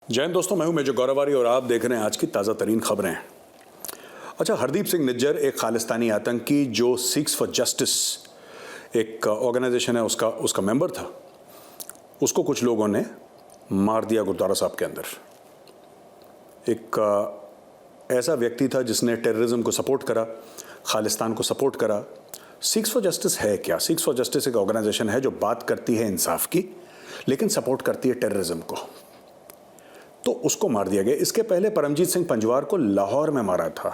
जय हिंद दोस्तों, मैं हूं मेजर गौरवारी और आप देख रहे हैं आज की ताज़ा तरीन खबरें। अच्छा, हरदीप सिंह निज्जर एक खालिस्तानी आतंकी जो सिक्स फॉर जस्टिस एक ऑर्गेनाइजेशन है उसका मेंबर था, उसको कुछ लोगों ने मार दिया गुरुद्वारा साहब के अंदर। एक ऐसा व्यक्ति था जिसने टेररिज्म को सपोर्ट करा, खालिस्तान को सपोर्ट करा। सिक्स फॉर जस्टिस है क्या? सिक्स फॉर जस्टिस एक ऑर्गेनाइजेशन है जो बात करती है इंसाफ की लेकिन सपोर्ट करती है टेररिज्म को। तो उसको मार दिया गया। इसके पहले परमजीत सिंह पंजवार को लाहौर में मारा था।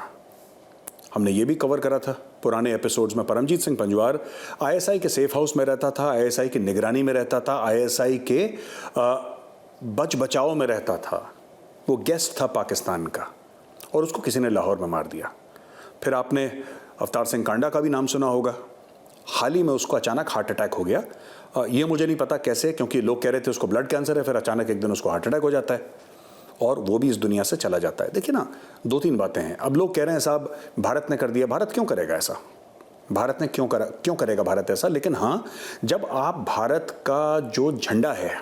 हमने ये भी कवर करा था पुराने एपिसोड्स में। परमजीत सिंह पंजवार आईएसआई के सेफ हाउस में रहता था, आईएसआई की निगरानी में रहता था, आईएसआई के बचाव में रहता था। वो गेस्ट था पाकिस्तान का और उसको किसी ने लाहौर में मार दिया। फिर आपने अवतार सिंह कांडा का भी नाम सुना होगा। हाल ही में उसको अचानक हार्ट अटैक हो गया। ये मुझे नहीं पता कैसे, क्योंकि लोग कह रहे थे उसको ब्लड कैंसर है, फिर अचानक एक दिन उसको हार्ट अटैक हो जाता है और वो भी इस दुनिया से चला जाता है। देखिए ना, दो तीन बातें हैं। अब लोग कह रहे हैं साहब भारत ने कर दिया। भारत क्यों करेगा ऐसा? भारत ने क्यों करेगा भारत ऐसा? लेकिन हाँ, जब आप भारत का जो झंडा है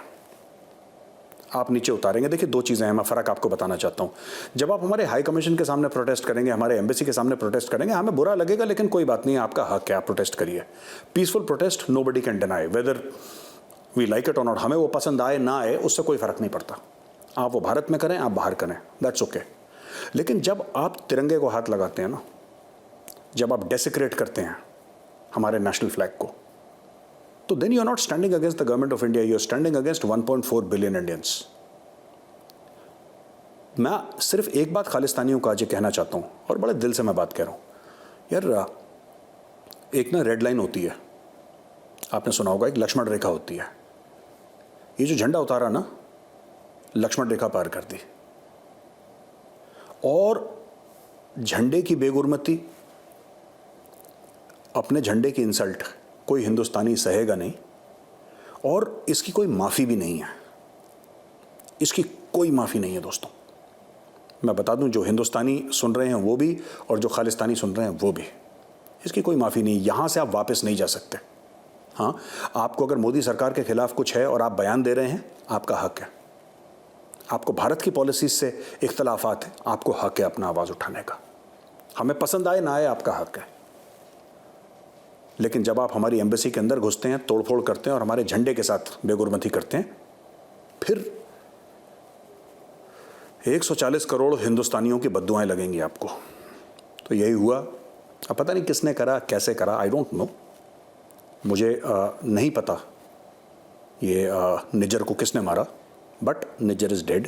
आप नीचे उतारेंगे, देखिए दो चीज़ें हैं, मैं फ़र्क आपको बताना चाहता हूँ। जब आप हमारे हाई कमीशन के सामने प्रोटेस्ट करेंगे, हमारे एम्बेसी के सामने प्रोटेस्ट करेंगे, हमें बुरा लगेगा, लेकिन कोई बात नहीं है, आपका हक है, आप प्रोटेस्ट करिए। Peaceful protest nobody can deny, whether we like it or not. हमें वो पसंद आए ना आए उससे कोई फ़र्क नहीं पड़ता। आप वो भारत में करें, आप बाहर करें, दैट्स ओके। लेकिन जब आप तिरंगे को हाथ लगाते हैं ना, जब आप डेसिक्रेट करते हैं हमारे नेशनल फ्लैग को, तो then you are not standing against the government of India, you are standing against 1.4 billion Indians. मैं सिर्फ एक बात खालिस्तानियों को आज ये कहना चाहता हूँ और बड़े दिल से मैं बात कह रहा हूँ यार, एक ना रेड लाइन होती है, आपने सुना होगा, एक लक्ष्मण रेखा होती है। ये जो झंडा उतारा ना, लक्ष्मण रेखा पार कर दी और झंडे की बेगुरमती, अपने झंडे की इंसल्ट कोई हिंदुस्तानी सहेगा नहीं और इसकी कोई माफ़ी भी नहीं है। इसकी कोई माफ़ी नहीं है दोस्तों। मैं बता दूं, जो हिंदुस्तानी सुन रहे हैं वो भी और जो खालिस्तानी सुन रहे हैं वो भी, इसकी कोई माफ़ी नहीं। यहाँ से आप वापस नहीं जा सकते। हाँ, आपको अगर मोदी सरकार के खिलाफ कुछ है और आप बयान दे रहे हैं, आपका हक है। आपको भारत की पॉलिसीज से इख्तलाफात है, आपको हक है अपना आवाज़ उठाने का। हमें पसंद आए ना आए, आपका हक है। लेकिन जब आप हमारी एम्बेसी के अंदर घुसते हैं, तोड़फोड़ करते हैं और हमारे झंडे के साथ बेगुरमती करते हैं, फिर 140 करोड़ हिंदुस्तानियों की बद्दुआएं लगेंगी आपको। तो यही हुआ। अब पता नहीं किसने करा, कैसे करा, आई डोंट नो। मुझे नहीं पता ये निज्जर को किसने मारा, बट निज्जर इज़ डेड।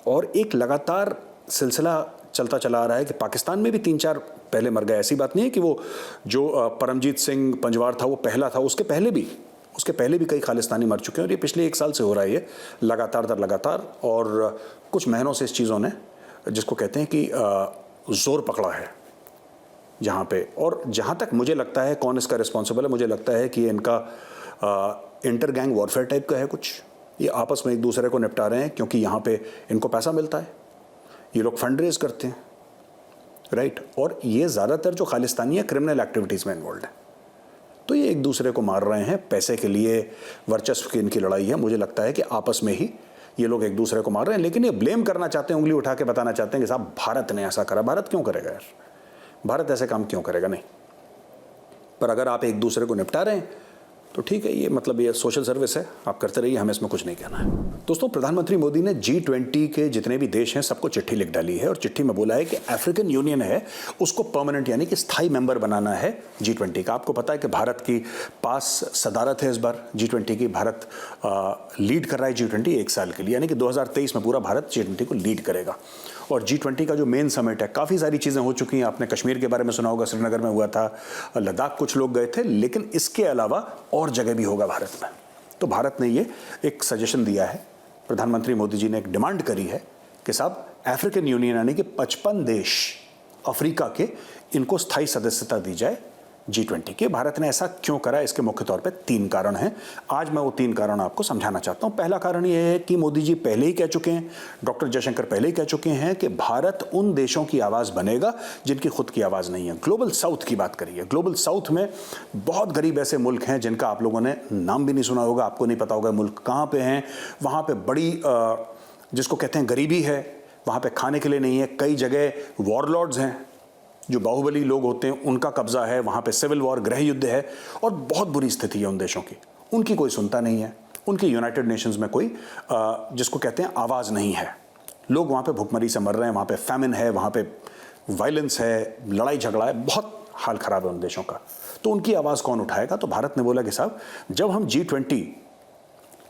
और एक लगातार सिलसिला चलता चला आ रहा है कि पाकिस्तान में भी 3-4 पहले मर गए। ऐसी बात नहीं है कि वो जो परमजीत सिंह पंजवार था वो पहला था, उसके पहले भी कई खालिस्तानी मर चुके हैं और ये पिछले 1 साल से हो रहा है, ये लगातार दर लगातार। और कुछ महीनों से इस चीज़ों ने, जिसको कहते हैं कि ज़ोर पकड़ा है जहाँ पे। और जहाँ तक मुझे लगता है कौन इसका रिस्पॉन्सिबल है, मुझे लगता है कि इनका इंटर गैंग वॉरफेयर टाइप का है कुछ। ये आपस में एक दूसरे को निपटा रहे हैं क्योंकि यहाँ पे इनको पैसा मिलता है, ये लोग फंड रेज करते हैं, राइट। और ये ज़्यादातर जो खालिस्तानी है क्रिमिनल एक्टिविटीज़ में इन्वॉल्व है। तो ये एक दूसरे को मार रहे हैं पैसे के लिए, वर्चस्व की इनकी लड़ाई है। मुझे लगता है कि आपस में ही ये लोग एक दूसरे को मार रहे हैं, लेकिन ये ब्लेम करना चाहते हैं, उंगली उठा के बताना चाहते हैं कि साहब भारत ने ऐसा करा। भारत क्यों करेगा यार? भारत ऐसे काम क्यों करेगा? नहीं। पर अगर आप एक दूसरे को निपटा रहे हैं तो ठीक है, ये मतलब ये सोशल सर्विस है, आप करते रहिए, हमें इसमें कुछ नहीं कहना है। दोस्तों, प्रधानमंत्री मोदी ने G20 के जितने भी देश हैं सबको चिट्ठी लिख डाली है और चिट्ठी में बोला है कि अफ्रीकन यूनियन है उसको परमानेंट यानी कि स्थायी मेंबर बनाना है G20 का। आपको पता है कि भारत की पास सदारत है इस बार G20 की। भारत लीड कर रहा है G20 1 साल के लिए, यानी कि 2023 में पूरा भारत G20 को लीड करेगा। और G20 का जो मेन समिट है, काफ़ी सारी चीज़ें हो चुकी हैं। आपने कश्मीर के बारे में सुना होगा, श्रीनगर में हुआ था, लद्दाख कुछ लोग गए थे, लेकिन इसके अलावा और जगह भी होगा भारत में। तो भारत ने ये एक सजेशन दिया है, प्रधानमंत्री मोदी जी ने एक डिमांड करी है कि साहब अफ्रीकन यूनियन यानी कि 55 देश अफ्रीका के, इनको स्थायी सदस्यता दी जाए G20 के। भारत ने ऐसा क्यों करा, इसके मुख्य तौर पे 3 कारण हैं। आज मैं वो 3 कारण आपको समझाना चाहता हूँ। पहला कारण ये है कि मोदी जी पहले ही कह चुके हैं, डॉक्टर जयशंकर पहले ही कह चुके हैं कि भारत उन देशों की आवाज़ बनेगा जिनकी खुद की आवाज़ नहीं है। ग्लोबल साउथ की बात करिए। ग्लोबल साउथ में बहुत गरीब ऐसे मुल्क हैं जिनका आप लोगों ने नाम भी नहीं सुना होगा, आपको नहीं पता होगा मुल्क कहाँ पे हैं। वहाँ पे बड़ी जिसको कहते हैं गरीबी है, वहाँ पे खाने के लिए नहीं है, कई जगह वॉरलॉर्ड्स हैं, जो बाहुबली लोग होते हैं उनका कब्जा है, वहाँ पे सिविल वॉर, गृह युद्ध है और बहुत बुरी स्थिति है उन देशों की। उनकी कोई सुनता नहीं है, उनकी यूनाइटेड नेशंस में कोई जिसको कहते हैं आवाज़ नहीं है। लोग वहाँ पे भुखमरी से मर रहे हैं, वहाँ पे फैमिन है, वहाँ पे वायलेंस है, लड़ाई झगड़ा है, बहुत हाल ख़राब है उन देशों का। तो उनकी आवाज़ कौन उठाएगा? तो भारत ने बोला कि साहब जब हम G20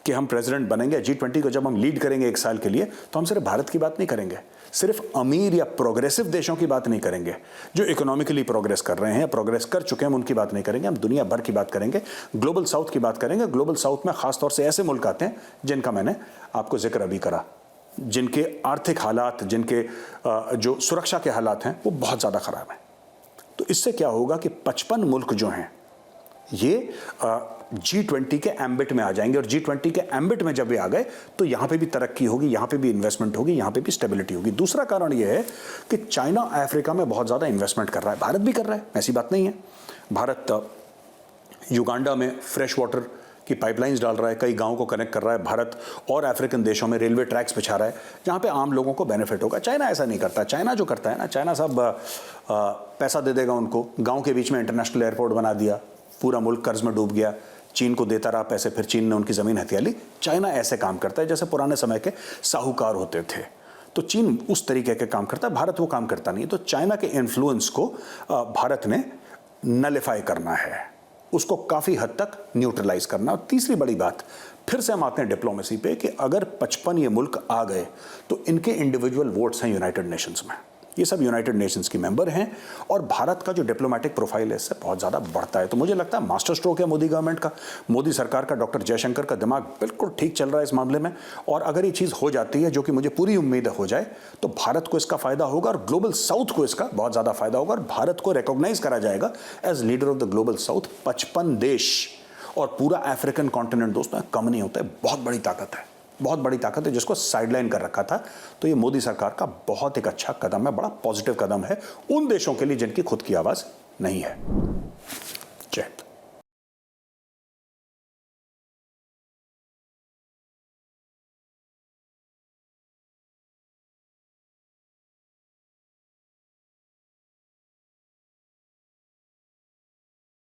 के हम प्रेसिडेंट बनेंगे, G20 को जब हम लीड करेंगे 1 साल के लिए, तो हम सिर्फ भारत की बात नहीं करेंगे, सिर्फ अमीर या प्रोग्रेसिव देशों की बात नहीं करेंगे, जो इकोनॉमिकली प्रोग्रेस कर रहे हैं, प्रोग्रेस कर चुके हैं, हम उनकी बात नहीं करेंगे, हम दुनिया भर की बात करेंगे, ग्लोबल साउथ की बात करेंगे। ग्लोबल साउथ में खासतौर से ऐसे मुल्क आते हैं जिनका मैंने आपको जिक्र अभी करा, जिनके आर्थिक हालात, जिनके जो सुरक्षा के हालात हैं वो बहुत ज़्यादा ख़राब हैं। तो इससे क्या होगा कि 55 मुल्क जो हैं ये G20 के एम्बिट में आ जाएंगे, और G20 के एम्बिट में जब ये आ गए तो यहाँ पे भी तरक्की होगी, यहाँ पे भी इन्वेस्टमेंट होगी, यहाँ पे भी स्टेबिलिटी होगी। दूसरा कारण ये है कि चाइना अफ्रीका में बहुत ज़्यादा इन्वेस्टमेंट कर रहा है, भारत भी कर रहा है, ऐसी बात नहीं है। भारत युगांडा में फ्रेश वाटर की पाइपलाइंस डाल रहा है, कई गाँव को कनेक्ट कर रहा है। भारत और अफ्रीकन देशों में रेलवे ट्रैक्स बिछा रहा है जहाँ पे आम लोगों को बेनिफिट होगा। चाइना ऐसा नहीं करता। चाइना जो करता है ना, चाइना सब पैसा दे देगा उनको, गाँव के बीच में इंटरनेशनल एयरपोर्ट बना दिया, पूरा मुल्क कर्ज में डूब गया, चीन को देता रहा पैसे, फिर चीन ने उनकी ज़मीन हथिया ली। चाइना ऐसे काम करता है जैसे पुराने समय के साहूकार होते थे। तो चीन उस तरीके के काम करता है, भारत वो काम करता नहीं। तो चाइना के इन्फ्लुएंस को भारत ने नलिफाई करना है, उसको काफ़ी हद तक न्यूट्रलाइज करना। और तीसरी बड़ी बात, फिर से हम आते हैं डिप्लोमेसी पे, कि अगर 55 ये मुल्क आ गए तो इनके इंडिविजुअल वोट्स हैं यूनाइटेड नेशंस में, ये सब यूनाइटेड नेशंस की मेंबर हैं, और भारत का जो डिप्लोमेटिक प्रोफाइल है इससे बहुत ज़्यादा बढ़ता है। तो मुझे लगता है मास्टर स्ट्रोक है मोदी गवर्नमेंट का, मोदी सरकार का, डॉक्टर जयशंकर का दिमाग बिल्कुल ठीक चल रहा है इस मामले में। और अगर ये चीज़ हो जाती है, जो कि मुझे पूरी उम्मीद हो जाए, तो भारत को इसका फ़ायदा होगा और ग्लोबल साउथ को इसका बहुत ज़्यादा फ़ायदा होगा, और भारत को रिकॉग्नाइज करा जाएगा as leader of the global south. 55 देश और पूरा अफ्रीकन कॉन्टिनेंट दोस्तों कम नहीं होता है, बहुत बड़ी ताकत है, बहुत बड़ी ताकत है, जिसको साइडलाइन कर रखा था। तो ये मोदी सरकार का बहुत एक अच्छा कदम है, बड़ा पॉजिटिव कदम है उन देशों के लिए जिनकी खुद की आवाज़ नहीं है।